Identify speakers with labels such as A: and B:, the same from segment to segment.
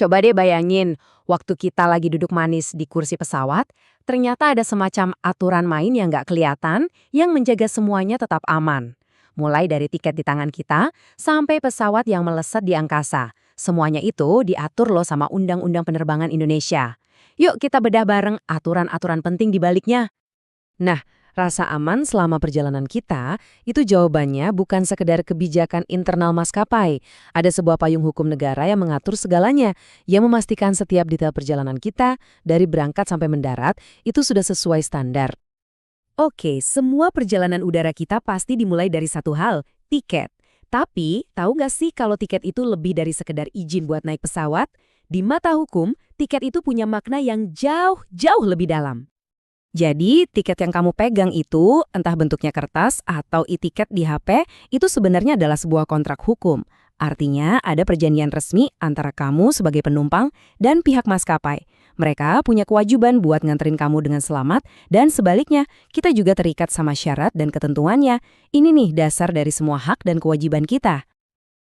A: Coba deh bayangin, waktu kita lagi duduk manis di kursi pesawat, ternyata ada semacam aturan main yang nggak kelihatan yang menjaga semuanya tetap aman. Mulai dari tiket di tangan kita, sampai pesawat yang melesat di angkasa. Semuanya itu diatur loh sama Undang-Undang Penerbangan Indonesia. Yuk kita bedah bareng aturan-aturan penting di baliknya. Nah, rasa aman selama perjalanan kita, itu jawabannya bukan sekedar kebijakan internal maskapai. Ada sebuah payung hukum negara yang mengatur segalanya, yang memastikan setiap detail perjalanan kita, dari berangkat sampai mendarat, itu sudah sesuai standar. Oke, semua perjalanan udara kita pasti dimulai dari satu hal, tiket. Tapi, tahu nggak sih kalau tiket itu lebih dari sekedar izin buat naik pesawat? Di mata hukum, tiket itu punya makna yang jauh lebih dalam. Jadi, tiket yang kamu pegang itu, entah bentuknya kertas atau e-tiket di HP, itu sebenarnya adalah sebuah kontrak hukum. Artinya, ada perjanjian resmi antara kamu sebagai penumpang dan pihak maskapai. Mereka punya kewajiban buat nganterin kamu dengan selamat, dan sebaliknya, kita juga terikat sama syarat dan ketentuannya. Ini nih dasar dari semua hak dan kewajiban kita.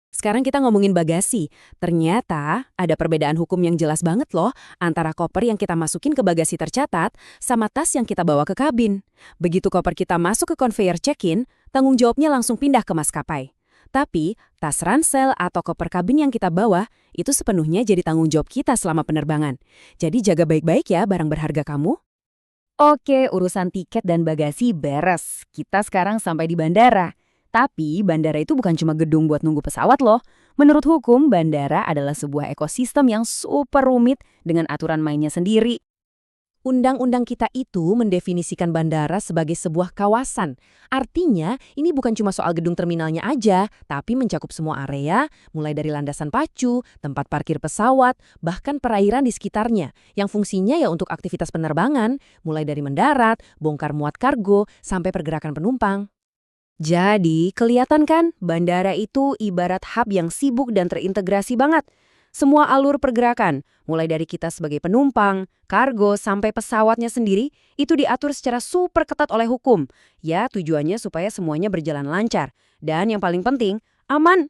A: Sekarang kita ngomongin bagasi. Ternyata ada perbedaan hukum yang jelas banget loh antara koper yang kita masukin ke bagasi tercatat sama tas yang kita bawa ke kabin. Begitu koper kita masuk ke conveyor check-in, tanggung jawabnya langsung pindah ke maskapai. Tapi tas ransel atau koper kabin yang kita bawa itu sepenuhnya jadi tanggung jawab kita selama penerbangan. Jadi jaga baik-baik ya barang berharga kamu. Oke, urusan tiket dan bagasi beres. Kita sekarang sampai di bandara. Tapi bandara itu bukan cuma gedung buat nunggu pesawat loh. Menurut hukum, bandara adalah sebuah ekosistem yang super rumit dengan aturan mainnya sendiri. Undang-undang kita itu mendefinisikan bandara sebagai sebuah kawasan. Artinya, ini bukan cuma soal gedung terminalnya aja, tapi mencakup semua area, mulai dari landasan pacu, tempat parkir pesawat, bahkan perairan di sekitarnya, yang fungsinya ya untuk aktivitas penerbangan, mulai dari mendarat, bongkar muat kargo, sampai pergerakan penumpang. Jadi, kelihatan kan, bandara itu ibarat hub yang sibuk dan terintegrasi banget. Semua alur pergerakan, mulai dari kita sebagai penumpang, kargo, sampai pesawatnya sendiri, itu diatur secara super ketat oleh hukum. Ya, tujuannya supaya semuanya berjalan lancar. Dan yang paling penting, aman.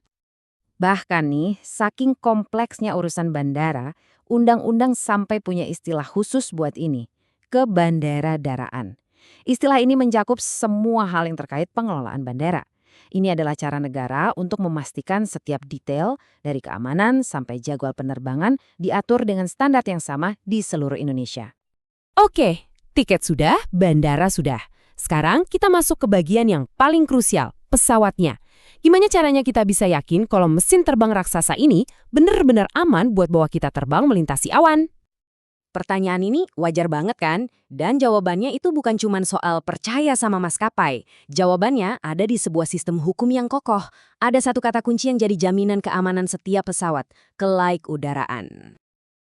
A: Bahkan nih, saking kompleksnya urusan bandara, undang-undang sampai punya istilah khusus buat ini, kebandaraan. Istilah ini mencakup semua hal yang terkait pengelolaan bandara. Ini adalah cara negara untuk memastikan setiap detail dari keamanan sampai jadwal penerbangan diatur dengan standar yang sama di seluruh Indonesia. Oke, tiket sudah, bandara sudah. Sekarang kita masuk ke bagian yang paling krusial, pesawatnya. Gimana caranya kita bisa yakin kalau mesin terbang raksasa ini benar-benar aman buat bawa kita terbang melintasi awan? Pertanyaan ini wajar banget kan? Dan jawabannya itu bukan cuma soal percaya sama maskapai. Jawabannya ada di sebuah sistem hukum yang kokoh. Ada satu kata kunci yang jadi jaminan keamanan setiap pesawat, kelayak udaraan.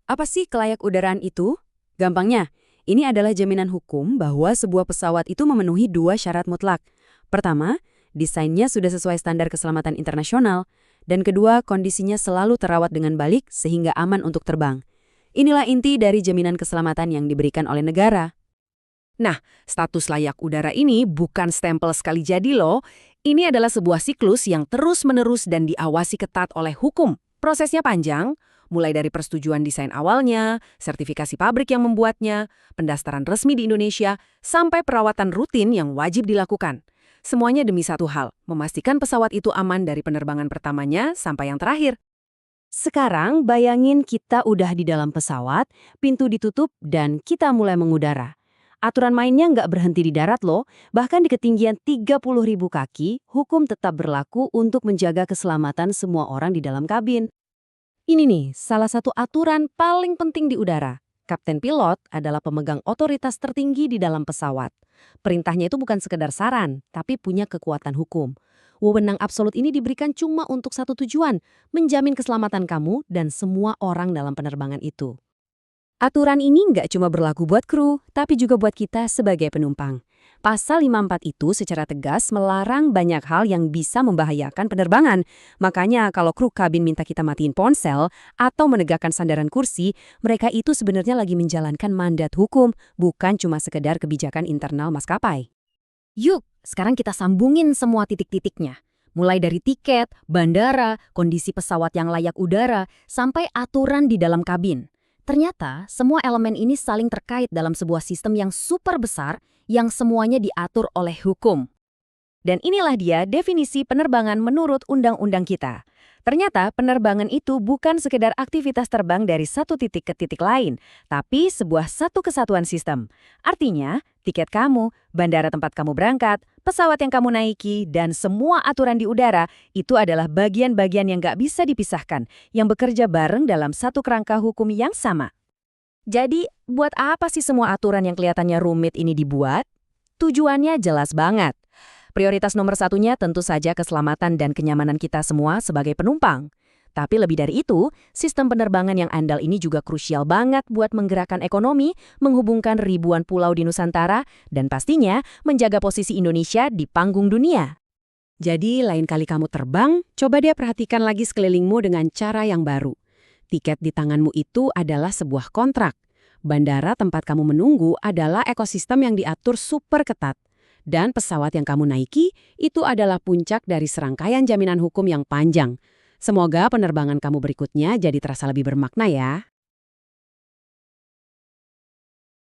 A: Apa sih kelayak udaraan itu? Gampangnya, ini adalah jaminan hukum bahwa sebuah pesawat itu memenuhi dua syarat mutlak. Pertama, desainnya sudah sesuai standar keselamatan internasional. Dan kedua, kondisinya selalu terawat dengan baik sehingga aman untuk terbang. Inilah inti dari jaminan keselamatan yang diberikan oleh negara. Nah, status layak udara ini bukan stempel sekali jadi loh. Ini adalah sebuah siklus yang terus-menerus dan diawasi ketat oleh hukum. Prosesnya panjang, mulai dari persetujuan desain awalnya, sertifikasi pabrik yang membuatnya, pendaftaran resmi di Indonesia, sampai perawatan rutin yang wajib dilakukan. Semuanya demi satu hal, memastikan pesawat itu aman dari penerbangan pertamanya sampai yang terakhir. Sekarang bayangin kita udah di dalam pesawat, pintu ditutup, dan kita mulai mengudara. Aturan mainnya nggak berhenti di darat loh, bahkan di ketinggian 30.000 kaki, hukum tetap berlaku untuk menjaga keselamatan semua orang di dalam kabin. Ini nih, salah satu aturan paling penting di udara. Kapten pilot adalah pemegang otoritas tertinggi di dalam pesawat. Perintahnya itu bukan sekedar saran, tapi punya kekuatan hukum. Wewenang absolut ini diberikan cuma untuk satu tujuan, menjamin keselamatan kamu dan semua orang dalam penerbangan itu. Aturan ini nggak cuma berlaku buat kru, tapi juga buat kita sebagai penumpang. Pasal 54 itu secara tegas melarang banyak hal yang bisa membahayakan penerbangan. Makanya kalau kru kabin minta kita matiin ponsel atau menegakkan sandaran kursi, mereka itu sebenarnya lagi menjalankan mandat hukum, bukan cuma sekedar kebijakan internal maskapai. Yuk, sekarang kita sambungin semua titik-titiknya.
B: Mulai dari tiket, bandara, kondisi pesawat yang layak udara, sampai aturan di dalam kabin. Ternyata, semua elemen ini saling terkait dalam sebuah sistem yang super besar yang semuanya diatur oleh hukum.
A: Dan inilah dia definisi penerbangan menurut undang-undang kita. Ternyata penerbangan itu bukan sekedar aktivitas terbang dari satu titik ke titik lain, tapi sebuah satu kesatuan sistem. Artinya, tiket kamu, bandara tempat kamu berangkat, pesawat yang kamu naiki, dan semua aturan di udara itu adalah bagian-bagian yang nggak bisa dipisahkan, yang bekerja bareng dalam satu kerangka hukum yang sama. Jadi, buat apa sih semua aturan yang kelihatannya rumit ini dibuat? Tujuannya jelas banget. Prioritas nomor satunya tentu saja keselamatan dan kenyamanan kita semua sebagai penumpang. Tapi lebih dari itu, sistem penerbangan yang andal ini juga krusial banget buat menggerakkan ekonomi, menghubungkan ribuan pulau di Nusantara, dan pastinya menjaga posisi Indonesia di panggung dunia. Jadi, lain kali kamu terbang, coba dia perhatikan lagi sekelilingmu dengan cara yang baru. Tiket di tanganmu itu adalah sebuah kontrak. Bandara tempat kamu menunggu adalah ekosistem yang diatur super ketat. Dan pesawat yang kamu naiki itu adalah puncak dari serangkaian jaminan hukum yang panjang. Semoga penerbangan kamu berikutnya jadi terasa lebih bermakna ya.